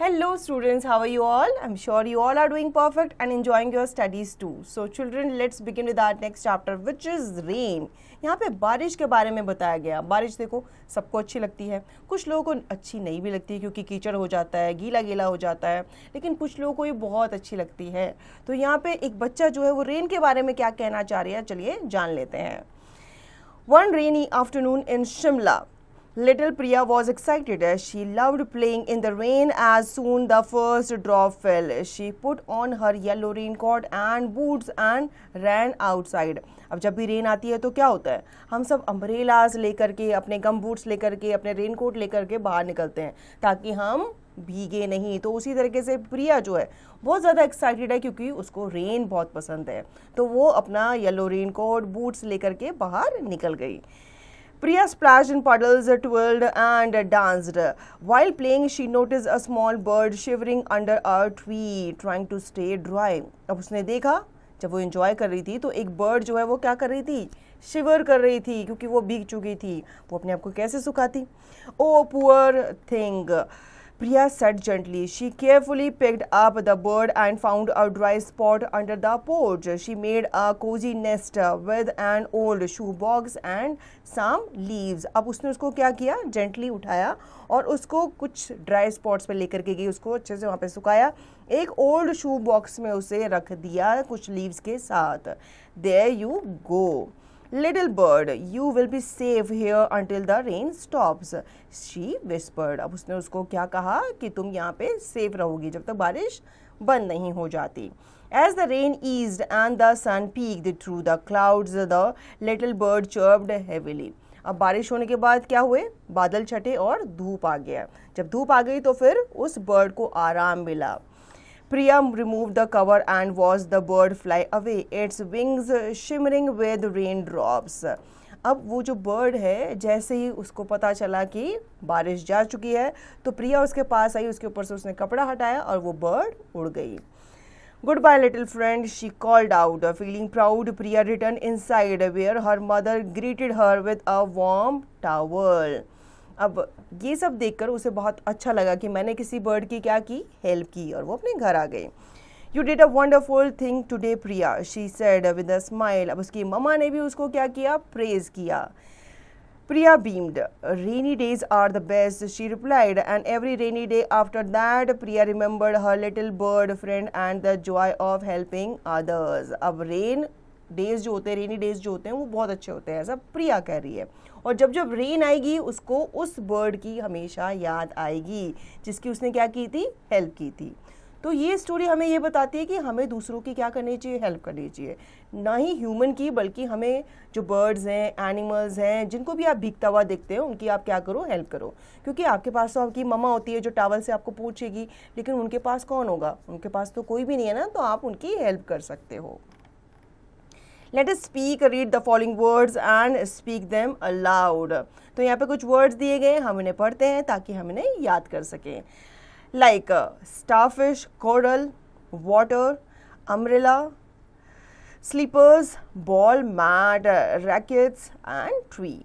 Hello students, how are you all? I'm sure you all are doing perfect and enjoying your studies too. So children, let's begin with our next chapter which is rain. यहाँ पे बारिश के बारे में बताया गया। बारिश देखो सबको अच्छी लगती है, कुछ लोगों को अच्छी नहीं भी लगती क्योंकि कीचड़ हो जाता है, गीला गीला हो जाता है, लेकिन कुछ लोगों को ये बहुत अच्छी लगती है। तो यहाँ पे एक बच्चा जो है वो रेन के बारे में क्या कहना चाह रही है, चलिए जान लेते हैं। One rainy afternoon in Shimla, little Priya was excited as she loved playing in the rain. As soon the first drop fell, she put on her yellow raincoat and boots and ran outside. अब जब भी rain आती है तो क्या होता है, हम सब अम्ब्रेलास लेकर के, अपने गम बूट्स लेकर के, अपने रेनकोट लेकर के बाहर निकलते हैं ताकि हम भीगे नहीं। तो उसी तरीके से प्रिया जो है बहुत ज़्यादा एक्साइटेड है क्योंकि उसको रेन बहुत पसंद है, तो वो अपना येलो रेनकोट बूट्स लेकर के बाहर निकल गई। Priya splashed in puddles, twirled and danced. While playing, she noticed a small bird shivering under a tree, trying to stay dry. अब उसने देखा, जब वो एंजॉय कर रही थी तो एक बर्ड जो है वो क्या कर रही थी, शिवर कर रही थी क्योंकि वो भीग चुकी थी। वो अपने आप को कैसे सुखाती? Oh poor thing, Priya said gently. She carefully picked up the bird and found a dry spot under the porch. She made a cozy nest with an old shoe box and some leaves. अब उसने उसको क्या किया, gently उठाया और उसको कुछ dry spots पे लेकर के गई, उसको अच्छे से वहाँ पे सुखाया, एक ओल्ड शू बॉक्स में उसे रख दिया कुछ लीव्स के साथ। There you go, little bird, you will be safe here until the rain stops, she whispered. अब उसने उसको क्या कहा कि तुम यहाँ पे सेफ रहोगी जब तक बारिश बंद नहीं हो जाती। As the rain eased and the sun peeked through the clouds, the little bird chirped heavily. अब बारिश होने के बाद क्या हुए, बादल छटे और धूप आ गया। जब धूप आ गई तो फिर उस बर्ड को आराम मिला। Priya removed the cover and watched the bird fly away, its wings shimmering with raindrops. अब वो जो बर्ड है, जैसे ही उसको पता चला कि बारिश जा चुकी है तो प्रिया उसके पास आई, उसके ऊपर से उसने कपड़ा हटाया और वो बर्ड उड़ गई। Goodbye little friend, she called out. Feeling proud, Priya returned inside where her mother greeted her with a warm towel. अब ये सब देखकर उसे बहुत अच्छा लगा कि मैंने किसी बर्ड की क्या की, हेल्प की, और वो अपने घर आ गई। You did a wonderful thing today, Priya, she said with a smile. अब उसकी मम्मा ने भी उसको क्या किया, प्रेज किया। Priya beamed. Rainy days are the best, she replied, and every rainy day after that, Priya remembered her little bird friend and the joy of helping others. अब rain days जो होते हैं, रेनी डेज जो होते हैं वो बहुत अच्छे होते हैं, ऐसा प्रिया कह रही है। और जब जब रेन आएगी उसको उस बर्ड की हमेशा याद आएगी जिसकी उसने क्या की थी, हेल्प की थी। तो ये स्टोरी हमें ये बताती है कि हमें दूसरों की क्या करनी चाहिए, हेल्प करनी चाहिए, ना ही ह्यूमन की, बल्कि हमें जो बर्ड्स हैं, एनिमल्स हैं, जिनको भी आप भीगता हुआ देखते हो उनकी आप क्या करो, हेल्प करो। क्योंकि आपके पास तो आपकी मम्मा होती है जो टॉवल से आपको पूछेगी, लेकिन उनके पास कौन होगा, उनके पास तो कोई भी नहीं है ना, तो आप उनकी हेल्प कर सकते हो। Let us speak, read the following words and speak them aloud. तो यहाँ पे कुछ words दिए गए, हम इन्हें पढ़ते हैं ताकि हम इन्हें याद कर सकें। Like starfish, coral, water, umbrella, slippers, ball, mat, rackets and tree.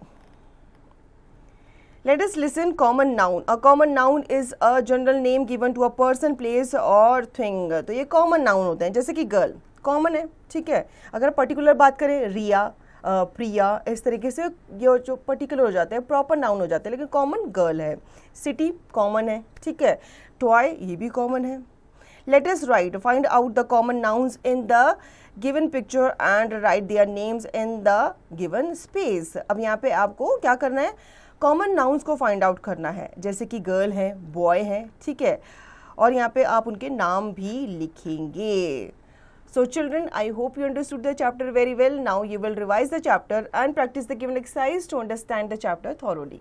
Let us listen. Common noun. A common noun is a general name given to a person, place or thing. तो ये common noun होते हैं, जैसे कि girl common है, ठीक है। अगर पर्टिकुलर बात करें, रिया, प्रिया, इस तरीके से ये जो पर्टिकुलर हो जाते हैं प्रॉपर नाउन हो जाते हैं, लेकिन कॉमन गर्ल है। सिटी कॉमन है, ठीक है। टॉय ये भी कॉमन है। Let us right, find out the common nouns in the given picture and right their names in the given space. अब यहाँ पे आपको क्या करना है, कॉमन नाउन्स को फाइंड आउट करना है, जैसे कि गर्ल है, बॉय है, ठीक है, और यहाँ पे आप उनके नाम भी लिखेंगे। So children, I hope you understood the chapter very well. Now you will revise the chapter and practice the given exercise to understand the chapter thoroughly.